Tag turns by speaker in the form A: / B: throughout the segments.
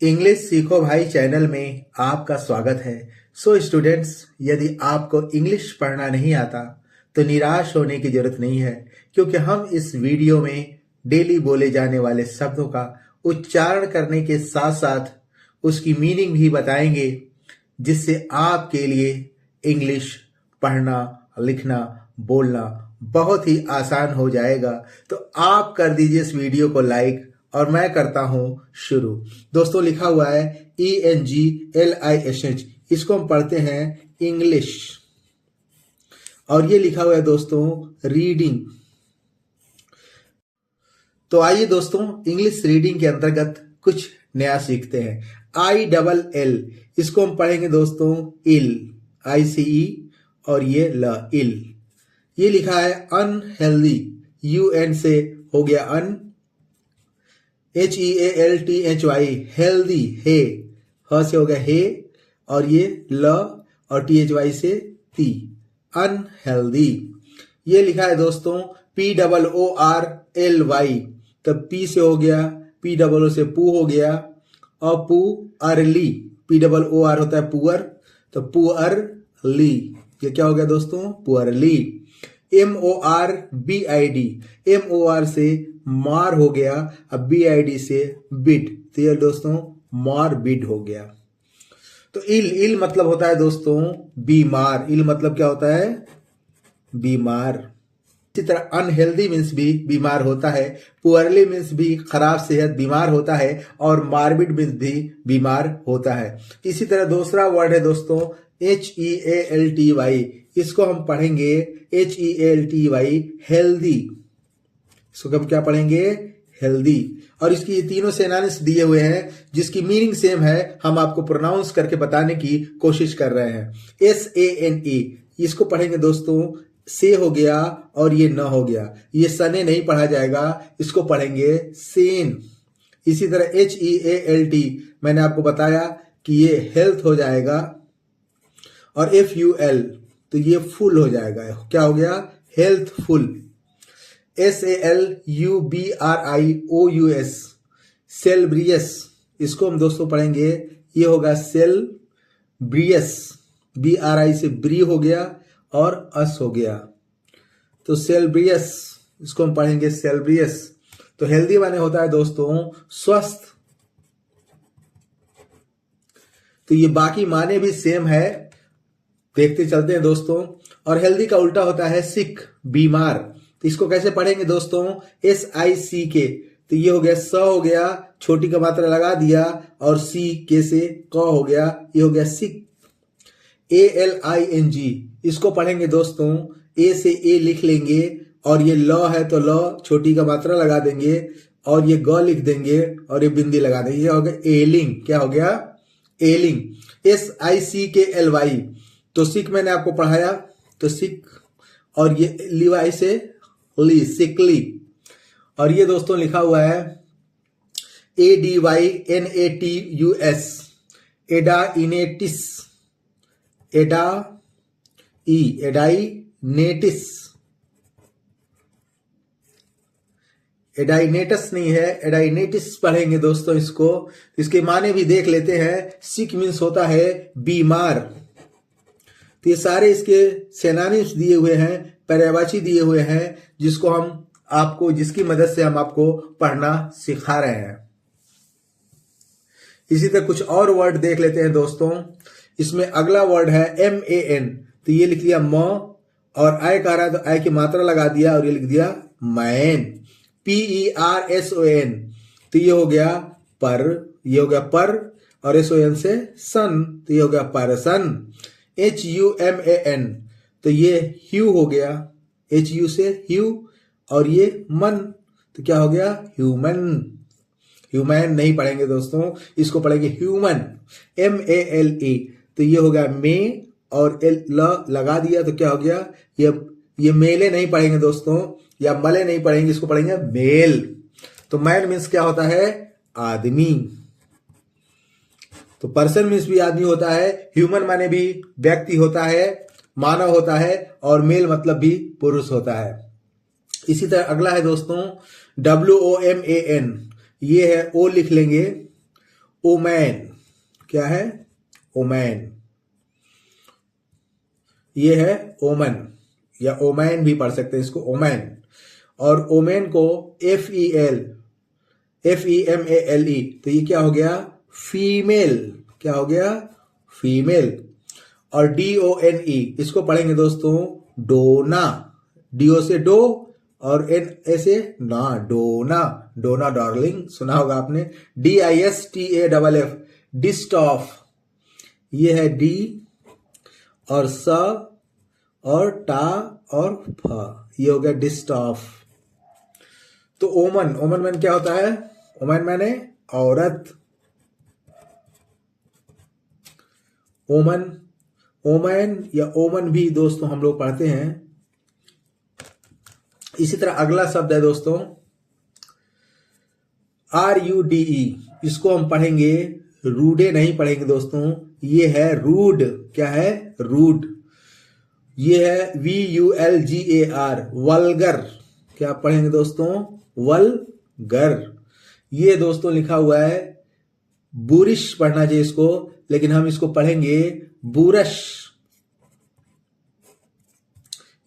A: English सीखो भाई channel में आपका स्वागत है। सो स्टूडेंट्स, यदि आपको इंग्लिश पढ़ना नहीं आता तो निराश होने की जरूरत नहीं है, क्योंकि हम इस वीडियो में डेली बोले जाने वाले शब्दों का उच्चारण करने के साथ साथ उसकी मीनिंग भी बताएंगे, जिससे आपके लिए इंग्लिश पढ़ना, लिखना, बोलना बहुत ही आसान हो जाएगा। तो आप कर दीजिए इस वीडियो को लाइक और मैं करता हूं शुरू। दोस्तों, लिखा हुआ है ENGLISH, इसको हम पढ़ते हैं इंग्लिश। और ये लिखा हुआ है दोस्तों रीडिंग। तो आइए दोस्तों, इंग्लिश रीडिंग के अंतर्गत कुछ नया सीखते हैं। ILL, इसको हम पढ़ेंगे दोस्तों इल, ICE और ये ल, इल। ये लिखा है अनहेल्दी, UN से हो गया अन, HEALTHY, हेल्दी, हे, ह से हो गया हे, और ये ल और THY से ती, अनहेल्दी। ये लिखा है दोस्तों POORLY, तब पी से हो गया, POO से पू हो गया, अपू अर्ली, POOR होता है पुअर, तो पुअरली, ये क्या हो गया दोस्तों पुअरली। MORBID, MOR से मार हो गया, अब BID से बिड, तो ये दोस्तों मॉर्बिड हो गया। तो इल मतलब होता है दोस्तों बीमार, इल मतलब क्या होता है बीमार। इसी तरह अनहेल्दी मीन्स भी बीमार होता है, पुअरली मीन्स भी खराब सेहत, बीमार होता है, और मार्बिड मीन्स भी बीमार होता है। इसी तरह दूसरा वर्ड है दोस्तों HEALTY, इसको हम पढ़ेंगे HEALTY, हेल्दी। इसको हम क्या पढ़ेंगे हेल्दी। और इसकी ये तीनों सिनोनिम्स दिए हुए हैं, जिसकी मीनिंग सेम है, हम आपको प्रोनाउंस करके बताने की कोशिश कर रहे हैं। SANE, इसको पढ़ेंगे दोस्तों, से हो गया और ये न हो गया, ये सने नहीं पढ़ा जाएगा, इसको पढ़ेंगे सेन। इसी तरह HEALT, मैंने आपको बताया कि ये हेल्थ हो जाएगा, और FUL, तो ये फुल हो जाएगा, क्या हो गया हेल्थफुल। SALUBRIOUS, सेलब्रियस, इसको हम दोस्तों पढ़ेंगे, ये होगा सेलब्रियस, BRI से ब्री हो गया और अस हो गया, तो सेलब्रियस, इसको हम पढ़ेंगे सेलब्रियस। तो हेल्दी माने होता है दोस्तों स्वस्थ। तो ये बाकी माने भी सेम है, देखते चलते हैं दोस्तों। और हेल्दी का उल्टा होता है सिक, बीमार। तो इसको कैसे पढ़ेंगे दोस्तों SICK, तो ये हो गया स हो गया, छोटी का मात्रा लगा दिया, और सी के से क हो गया, ये हो गया सिक। ALING, इसको पढ़ेंगे दोस्तों, ए से ए लिख लेंगे, और ये ल है तो ल, छोटी का मात्रा लगा देंगे, और ये ग लिख देंगे, और ये बिंदी लगा देंगे, ये हो गया एलिंग, क्या हो गया एलिंग। SICKLY, तो सिक मैंने आपको पढ़ाया, तो सिक, और ये लिवाई से ली, सिकली। और ये दोस्तों लिखा हुआ है ADYNATUS, एडाइनेटिस, एडाइनेटिस, एडाइनेटस नहीं है, एडाइनेटिस पढ़ेंगे दोस्तों इसको। इसके माने भी देख लेते हैं। सिक मीन्स होता है बीमार। तो ये सारे इसके सिनोनिम्स दिए हुए हैं, पर्यायवाची दिए हुए हैं, जिसको हम आपको, जिसकी मदद से हम आपको पढ़ना सिखा रहे हैं। इसी तरह कुछ और वर्ड देख लेते हैं दोस्तों। इसमें अगला वर्ड है MAN, तो ये लिख दिया म, और आय कह रहा है तो आय की मात्रा लगा दिया, और ये लिख दिया मैन। PERSON, तो ये हो गया पर, ये हो गया पर, और SON से सन, तो ये हो गया परसन। HUMAN, तो ये ह्यू हो गया, HU से ह्यू, और ये मन, तो क्या हो गया ह्यूमन। ह्यूमन नहीं पढ़ेंगे दोस्तों, इसको पढ़ेंगे ह्यूमन। MALE, तो ये हो गया मे, और ल लगा दिया, तो क्या हो गया ये मेले नहीं पढ़ेंगे दोस्तों, या मले नहीं पढ़ेंगे, इसको पढ़ेंगे मेल। तो मैन मीन्स क्या होता है आदमी। तो पर्सन मीन्स भी आदमी होता है, ह्यूमन माने भी व्यक्ति होता है, मानव होता है, और मेल मतलब भी पुरुष होता है। इसी तरह अगला है दोस्तों WOMAN, ये है ओ लिख लेंगे, ओमैन, क्या है? ओमैन, ये है ओमन, या ओमैन भी पढ़ सकते हैं इसको, ओमैन। और ओमैन को FEMALE, तो ये क्या हो गया? फीमेल, क्या हो गया? फीमेल। और DONE, इसको पढ़ेंगे दोस्तों डोना, DO से डो और NA से ना, डोना, डोना डार्लिंग, सुना होगा आपने। DISTAFF, डिस्टॉफ, ये है डी और स और टा और फ, ये हो गया डिस्टॉफ। तो ओमन, ओमन मैन क्या होता है? ओमन मैंने औरत, ओमन, ओमैन या ओमन भी दोस्तों हम लोग पढ़ते हैं। इसी तरह अगला शब्द है दोस्तों RUDE, इसको हम पढ़ेंगे, रूडे नहीं पढ़ेंगे दोस्तों, ये है रूड, क्या है? रूड। ये है VULGAR, वल्गर, क्या पढ़ेंगे दोस्तों? वल्गर। ये दोस्तों लिखा हुआ है बुरिश, पढ़ना चाहिए इसको, लेकिन हम इसको पढ़ेंगे बुरश,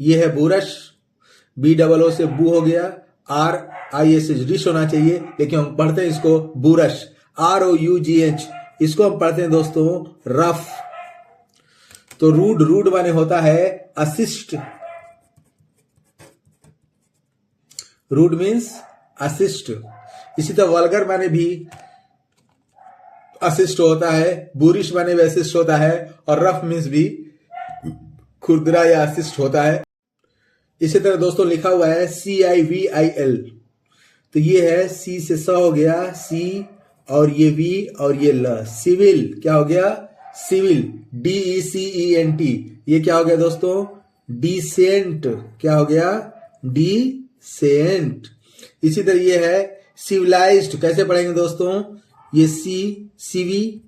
A: ये है बुरश, BOO से बू हो गया, RIS रिश होना चाहिए, लेकिन हम पढ़ते हैं इसको बुरश, ROUGH, इसको हम पढ़ते हैं दोस्तों रफ। तो रूड, रूड माने होता है असिस्ट, रूड मीन्स असिस्ट। इसी तरह वल्गर माने भी असिस्ट होता है, बुरिश माने भी असिस्ट होता है, और रफ मीन्स भी खुरदरा या असिस्ट होता है। इसी तरह दोस्तों लिखा हुआ है CIVIL, तो ये है C से स हो गया, C और ये V और ये ल, सिविल, क्या हो गया? सिविल। DECENT, ये क्या हो गया दोस्तों? डिसेंट, क्या हो गया? डिसेंट। इसी तरह ये है सिविलाइज्ड, कैसे पढ़ेंगे दोस्तों? ये सिवी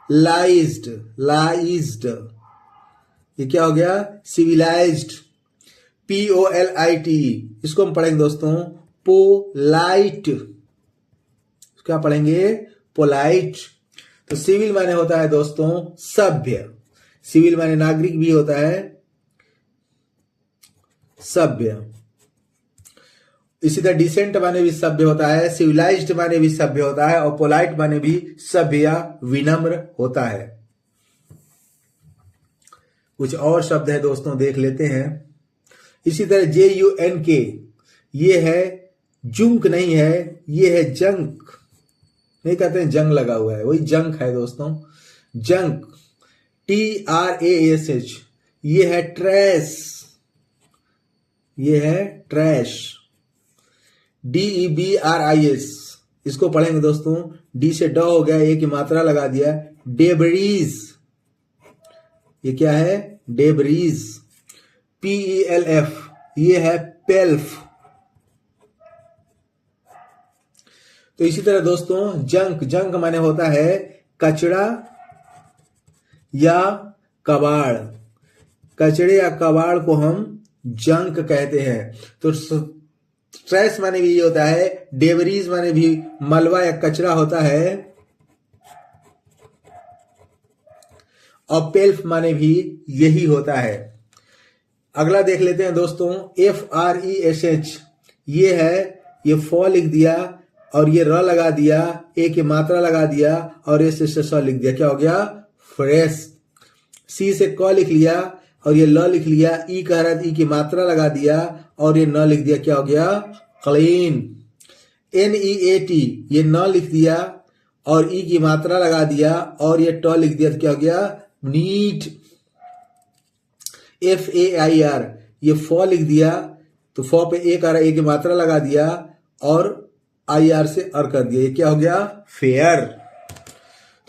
A: लाइज्ड, लाइज्ड, ये क्या हो गया? सिविलाइज्ड। POLITE, इसको हम पढ़ेंगे दोस्तों पोलाइट, क्या पढ़ेंगे? पोलाइट। तो सिविल माने होता है दोस्तों सभ्य, सिविल माने नागरिक भी होता है, सभ्य। इसी तरह डिसेंट माने भी सभ्य होता है, सिविलाइज्ड माने भी सभ्य होता है, और पोलाइट माने भी सभ्य या विनम्र होता है। कुछ और शब्द है दोस्तों, देख लेते हैं। इसी तरह JUNK, ये है जुंक नहीं है, ये है जंक, नहीं कहते हैं जंग लगा हुआ है, वही जंक है दोस्तों, जंक। TRASH, ये है ट्रैश, ये है ट्रैश। DEBRIS, इसको पढ़ेंगे दोस्तों, डी से ड हो गया, ए की मात्रा लगा दिया, डेबरीज, ये क्या है? डेबरीज। PELF, ये है पेल्फ। तो इसी तरह दोस्तों जंक, जंक माने होता है कचरा या कबाड़, कचड़े या कबाड़ को हम जंक कहते हैं। तो ट्रैश माने भी ये होता है, डेबरीज माने भी मलबा या कचरा होता है, और पेल्फ माने भी यही होता है। अगला देख लेते हैं दोस्तों FRESH, ये है, ये फ लिख दिया और ये र लगा दिया, ए की मात्रा लगा दिया और एस से स लिख दिया, क्या हो गया? फ्रेश। सी से क लिख लिया और ये ल लिख लिया, ई कह रहा था, ई की मात्रा लगा दिया और ये न लिख दिया, क्या हो गया? क्लीन। NEAT, ये न लिख दिया और ई की मात्रा लगा दिया और ये ट लिख दिया, तो क्या हो गया? नीट। FAIR, ये फ लिख दिया तो फ पे एक आ रहा, ए की मात्रा लगा दिया और IR से अर कर दिया, ये क्या हो गया? फेयर।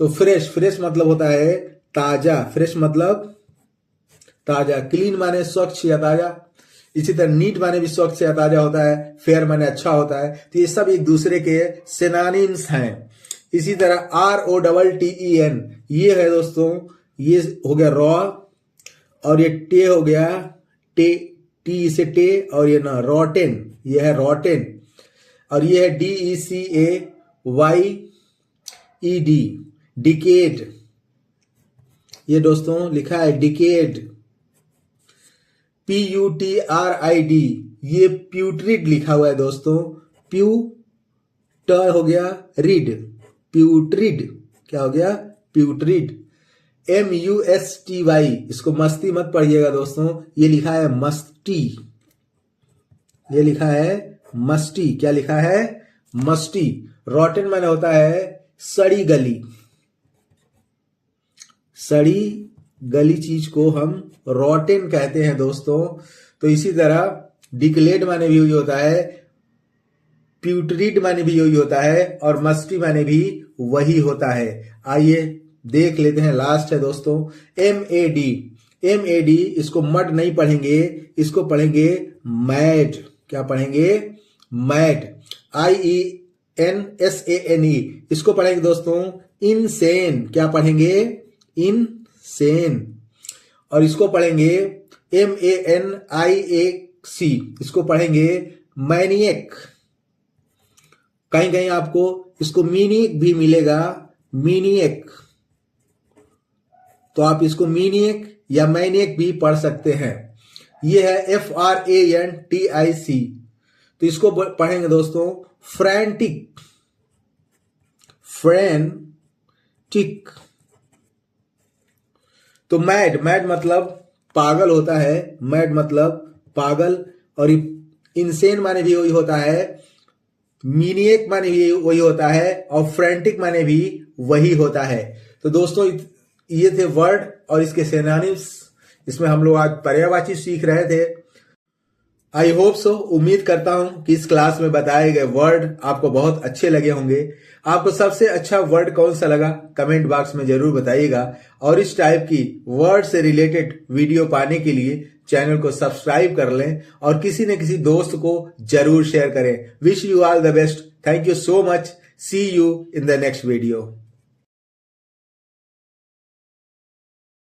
A: तो फ्रेश, फ्रेश मतलब होता है ताजा, फ्रेश मतलब ताजा। क्लीन माने स्वच्छ या ताजा। इसी तरह नीट माने भी स्वच्छ या ताजा होता है, फेयर माने अच्छा होता है। तो ये सब एक दूसरे के सिनोनिम्स हैं। इसी तरह ROTTEN, ये है दोस्तों, ये हो गया रॉ और ये टे हो गया टे, टी से टे और ये ना रॉटेन, ये है रॉटेन। और ये है DECAYEN, ईडी, डिकेड, ये दोस्तों लिखा है डिकेड। PUTRID, ये प्यूट्रिड लिखा हुआ है दोस्तों। प्यू ट हो गया रिड, प्यूट्रिड, क्या हो गया प्यूट्रिड। MUSTY, इसको मस्ती मत पढ़िएगा दोस्तों, ये लिखा है मस्टी, ये लिखा है मस्टी। क्या लिखा है मस्टी। रॉटन माने होता है सड़ी गली, सड़ी गली चीज को हम रॉटन कहते हैं दोस्तों। तो इसी तरह डिक्लेड माने भी यही होता है, प्यूट्रिड माने भी यही होता है, और मस्टी माने भी वही होता है। आइए देख लेते हैं, लास्ट है दोस्तों MAD। MAD, इसको मड नहीं पढ़ेंगे, इसको पढ़ेंगे मैड। क्या पढ़ेंगे मैड। IENSANE, इसको पढ़ेंगे दोस्तों इनसेन। क्या पढ़ेंगे इनसेन। और इसको पढ़ेंगे MANIAC, इसको पढ़ेंगे मैनिएक। कहीं कहीं आपको इसको मीनिएक भी मिलेगा, मीनिएक, तो आप इसको मीनिएक या मैनिएक भी पढ़ सकते हैं। ये है FRANTIC, तो इसको पढ़ेंगे दोस्तों फ्रैंटिक, फ्रैंटिक। तो मैड, मैड मतलब पागल होता है, मैड मतलब पागल, और इनसेन माने भी वही होता है, मीनिएक माने भी वही होता है, और फ्रैंटिक माने भी वही होता है। तो दोस्तों ये थे वर्ड और इसके सिनोनिम्स, इसमें हम लोग आज पर्यायवाची सीख रहे थे। आई होप सो, उम्मीद करता हूं कि इस क्लास में बताए गए वर्ड आपको बहुत अच्छे लगे होंगे। आपको सबसे अच्छा वर्ड कौन सा लगा कमेंट बॉक्स में जरूर बताइएगा, और इस टाइप की वर्ड से रिलेटेड वीडियो पाने के लिए चैनल को सब्सक्राइब कर लें और किसी न किसी दोस्त को जरूर शेयर करें। Wish you all the best. Thank you so much. See you in the next video.